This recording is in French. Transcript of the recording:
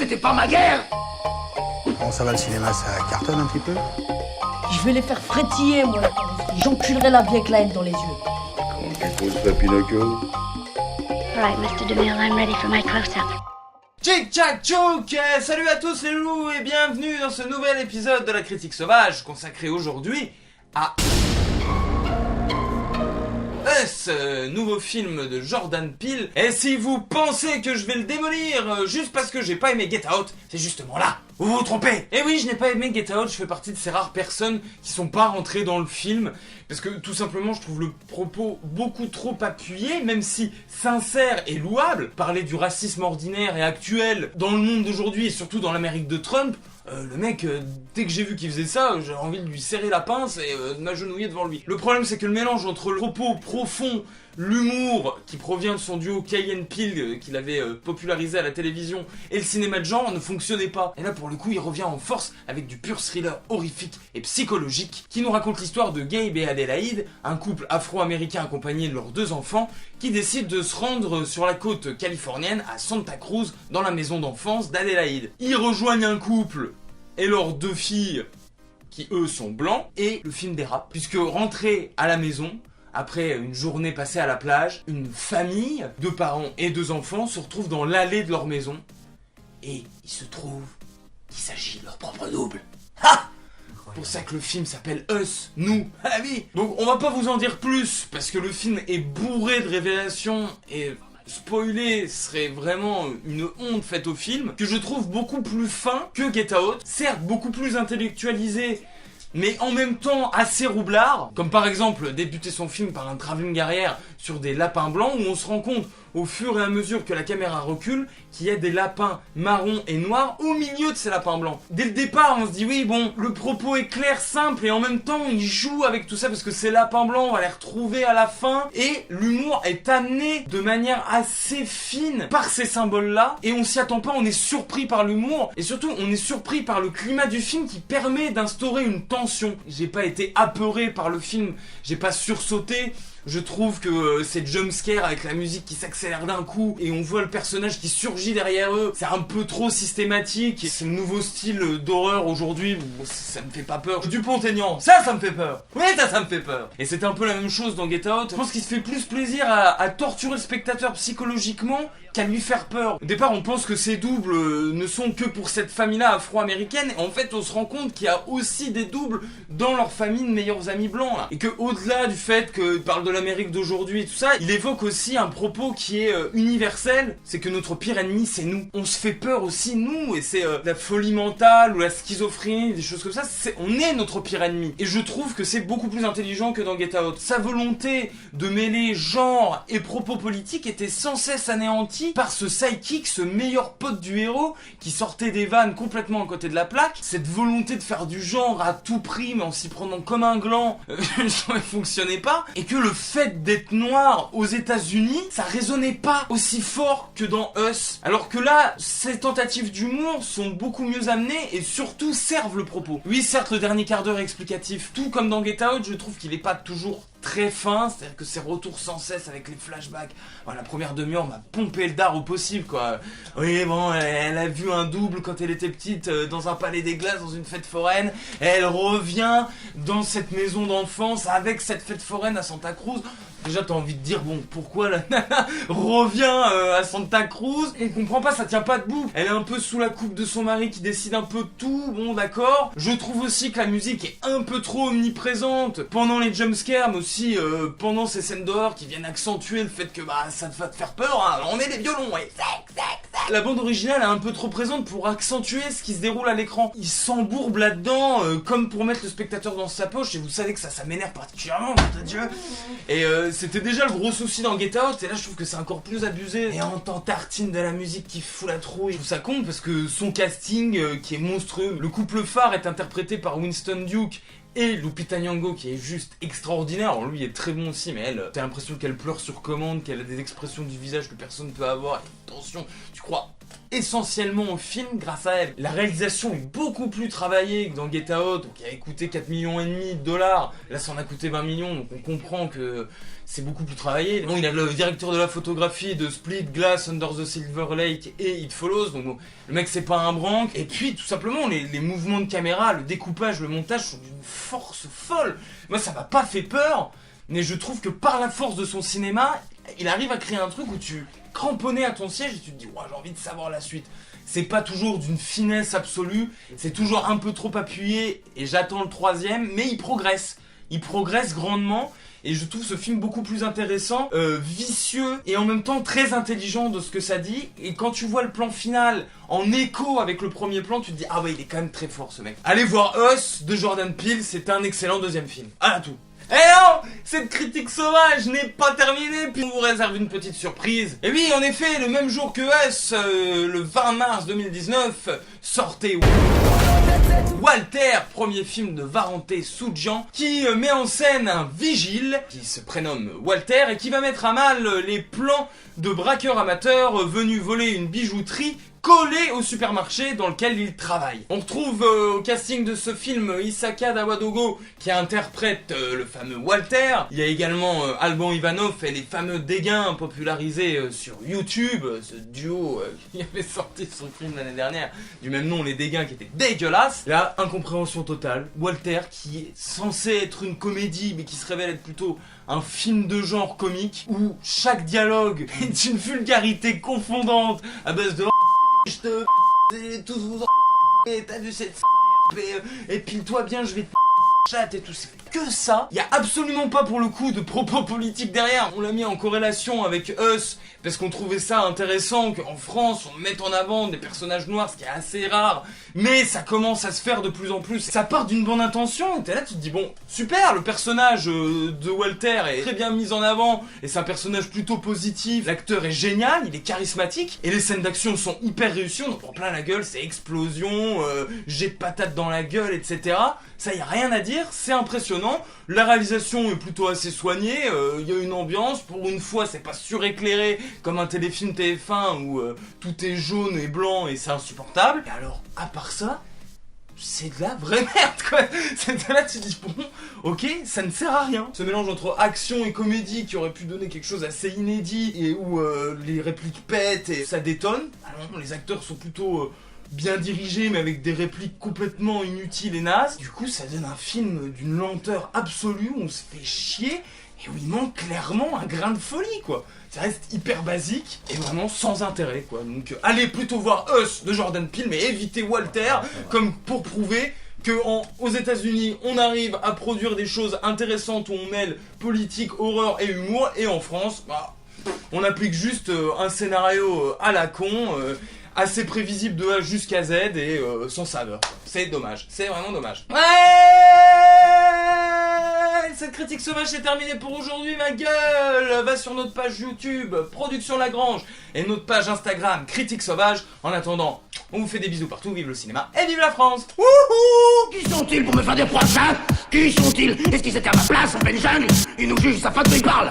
c'était pas ma guerre. Bon, ça va, le cinéma, ça cartonne un petit peu? Je vais les faire frétiller, moi, la carrosserie. J'enculerai la vie avec la haine dans les yeux. Comment tu poses ça, Pinocchio? All right, Mr. DeMille, I'm ready for my close-up. Tchic tchac tchouk. Salut à tous les loups et bienvenue dans ce nouvel épisode de la critique sauvage consacré aujourd'hui à Us, nouveau film de Jordan Peele. Et si vous pensez que je vais le démolir juste parce que j'ai pas aimé Get Out, c'est justement là où vous vous trompez. Et oui, je n'ai pas aimé Get Out, je fais partie de ces rares personnes qui sont pas rentrées dans le film parce que tout simplement je trouve le propos beaucoup trop appuyé, même si sincère et louable. Parler du racisme ordinaire et actuel dans le monde d'aujourd'hui et surtout dans l'Amérique de Trump, le mec, dès que j'ai vu qu'il faisait ça, j'ai envie de lui serrer la pince et de m'agenouiller devant lui. Le problème, c'est que le mélange entre le propos profond, l'humour qui provient de son duo Key & Peele qu'il avait popularisé à la télévision et le cinéma de genre ne fonctionnait pas. Et là, pour le coup, il revient en force avec du pur thriller horrifique et psychologique qui nous raconte l'histoire de Gabe et Adélaïde, un couple afro-américain accompagné de leurs 2 enfants qui décident de se rendre sur la côte californienne à Santa Cruz dans la maison d'enfance d'Adélaïde. Ils rejoignent un couple et leurs 2 filles qui eux sont blancs et le film dérape puisque rentrés à la maison après une journée passée à la plage, une famille, 2 parents et 2 enfants se retrouvent dans l'allée de leur maison et il se trouve qu'il s'agit de leur propre double. Ha! C'est pour ça que le film s'appelle Us, nous, ah oui. Donc on va pas vous en dire plus parce que le film est bourré de révélations et spoiler serait vraiment une honte faite au film, que je trouve beaucoup plus fin que Get Out, certes beaucoup plus intellectualisé, mais en même temps assez roublard, comme par exemple débuter son film par un travelling arrière sur des lapins blancs où on se rend compte au fur et à mesure que la caméra recule qu'il y a des lapins marrons et noirs au milieu de ces lapins blancs. Dès le départ on se dit oui bon, le propos est clair, simple et en même temps il joue avec tout ça parce que ces lapins blancs on va les retrouver à la fin et l'humour est amené de manière assez fine par ces symboles là et on s'y attend pas, on est surpris par l'humour et surtout on est surpris par le climat du film qui permet d'instaurer une tension. J'ai pas été apeuré par le film, j'ai pas sursauté. Je trouve que cette jumpscare avec la musique qui s'accélère d'un coup et on voit le personnage qui surgit derrière eux, c'est un peu trop systématique. C'est le nouveau style d'horreur aujourd'hui, ça me fait pas peur. Dupont-Aignan, ça me fait peur. Oui, ça me fait peur. Et c'était un peu la même chose dans Get Out. Je pense qu'il se fait plus plaisir à torturer le spectateur psychologiquement qu'à lui faire peur. Au départ, on pense que ces doubles ne sont que pour cette famille-là afro-américaine et en fait, on se rend compte qu'il y a aussi des doubles dans leur famille de meilleurs amis blancs là. Et que au-delà du fait qu'il parle de l'Amérique d'aujourd'hui et tout ça, il évoque aussi un propos qui est universel, c'est que notre pire ennemi c'est nous. On se fait peur aussi nous et c'est la folie mentale ou la schizophrénie, des choses comme ça, on est notre pire ennemi. Et je trouve que c'est beaucoup plus intelligent que dans Get Out. Sa volonté de mêler genre et propos politiques était sans cesse anéantie par ce sidekick, ce meilleur pote du héros qui sortait des vannes complètement à côté de la plaque. Cette volonté de faire du genre à tout prix mais en s'y prenant comme un gland, ça ne fonctionnait pas. Et que le fait d'être noir aux États-Unis, ça résonnait pas aussi fort que dans Us. Alors que là, ces tentatives d'humour sont beaucoup mieux amenées et surtout servent le propos. Oui, certes, le dernier quart d'heure est explicatif. Tout comme dans Get Out, je trouve qu'il est pas toujours très fin, c'est-à-dire que ces retours sans cesse avec les flashbacks. Voilà, la première demi-heure m'a pompé le dard au possible, quoi. Oui, bon, elle a vu un double quand elle était petite dans un palais des glaces, dans une fête foraine. Elle revient dans cette maison d'enfance avec cette fête foraine à Santa Cruz. Déjà, t'as envie de dire, bon, pourquoi la nana revient à Santa Cruz? On comprend pas, ça tient pas debout. Elle est un peu sous la coupe de son mari qui décide un peu de tout, bon, d'accord. Je trouve aussi que la musique est un peu trop omniprésente pendant les jumpscares, mais aussi pendant ces scènes d'horreur qui viennent accentuer le fait que, bah, ça va te faire peur, hein. Alors, on met les violons, ouais. La bande originale est un peu trop présente pour accentuer ce qui se déroule à l'écran. Il s'embourbe là-dedans, comme pour mettre le spectateur dans sa poche, et vous savez que ça m'énerve particulièrement, mon Dieu. Et c'était déjà le gros souci dans Get Out, et là je trouve que c'est encore plus abusé. Et en tant tartine de la musique qui fout la trouille. Je trouve ça con parce que son casting qui est monstrueux. Le couple phare est interprété par Winston Duke et Lupita Nyong'o qui est juste extraordinaire. Alors lui il est très bon aussi, mais elle, t'as l'impression qu'elle pleure sur commande, qu'elle a des expressions du visage que personne ne peut avoir, et une tension, tu crois crois essentiellement au film grâce à elle. La réalisation est beaucoup plus travaillée que dans Get Out, qui a coûté 4,5 millions de dollars. Là, ça en a coûté 20 millions, donc on comprend que c'est beaucoup plus travaillé. Bon, il a le directeur de la photographie de Split, Glass, Under the Silver Lake et It Follows, donc bon, le mec c'est pas un branque. Et puis tout simplement les mouvements de caméra, le découpage, le montage sont d'une force folle. Moi ça m'a pas fait peur, mais je trouve que par la force de son cinéma, il arrive à créer un truc où tu cramponné à ton siège et tu te dis ouais, j'ai envie de savoir la suite. C'est pas toujours d'une finesse absolue, c'est toujours un peu trop appuyé et j'attends le troisième, mais il progresse grandement. Et je trouve ce film beaucoup plus intéressant, vicieux et en même temps très intelligent de ce que ça dit. Et quand tu vois le plan final en écho avec le premier plan, tu te dis ah ouais, il est quand même très fort ce mec. Allez voir Us de Jordan Peele, c'est un excellent deuxième film. Voilà tout. Eh non, cette critique sauvage n'est pas terminée, puis on vous réserve une petite surprise. Et oui, en effet, le même jour que Us, le 20 mars 2019, sortait Walter, premier film de Varenté Soudjian, qui met en scène un vigile qui se prénomme Walter et qui va mettre à mal les plans de braqueurs amateurs venus voler une bijouterie collé au supermarché dans lequel il travaille. On retrouve au casting de ce film Isaka Dawadogo qui interprète le fameux Walter. Il y a également Alban Ivanov et les fameux Dégains popularisés sur YouTube, ce duo qui avait sorti son film l'année dernière du même nom, les Dégains, qui était dégueulasse. Là, incompréhension totale. Walter qui est censé être une comédie mais qui se révèle être plutôt un film de genre comique où chaque dialogue est une vulgarité confondante à base de je te tous vous t'as vu cette et pile-toi bien, je vais te chat et tout, c'est que ça. Il y a absolument pas pour le coup de propos politiques derrière. On l'a mis en corrélation avec Us parce qu'on trouvait ça intéressant qu'en France on mette en avant des personnages noirs, ce qui est assez rare, mais ça commence à se faire de plus en plus. Ça part d'une bonne intention et t'es là, tu te dis bon, super, le personnage de Walter est très bien mis en avant et c'est un personnage plutôt positif, l'acteur est génial, il est charismatique et les scènes d'action sont hyper réussies, on en prend plein la gueule, c'est explosion, jet de patate dans la gueule, etc. Ça, y a rien à dire, c'est impressionnant. La réalisation est plutôt assez soignée, y a une ambiance, pour une fois c'est pas suréclairé comme un téléfilm TF1 où tout est jaune et blanc et c'est insupportable. Et alors, à part ça, c'est de la vraie merde quoi. C'est là tu te dis bon, ok, ça ne sert à rien. Ce mélange entre action et comédie qui aurait pu donner quelque chose d'assez inédit et où les répliques pètent et ça détonne. Alors non, les acteurs sont plutôt bien dirigé mais avec des répliques complètement inutiles et nazes. Du coup ça donne un film d'une lenteur absolue où on se fait chier et où il manque clairement un grain de folie quoi. Ça reste hyper basique et vraiment sans intérêt quoi. Donc allez plutôt voir Us de Jordan Peele mais évitez Walter comme pour prouver que aux États-Unis on arrive à produire des choses intéressantes où on mêle politique, horreur et humour, et en France bah, on applique juste un scénario à la con, assez prévisible de A jusqu'à Z et sans saveur. C'est dommage, c'est vraiment dommage. Ouais, cette critique sauvage c'est terminé pour aujourd'hui ma gueule. Va sur notre page YouTube, Production Lagrange, et notre page Instagram, Critique Sauvage. En attendant, on vous fait des bisous partout, vive le cinéma et vive la France. Wouhou! Qui sont-ils pour me faire des procès? Qui sont-ils? Est-ce qu'ils étaient à ma place en pleine jungle? Ils nous jugent, ça fait qu'ils parlent.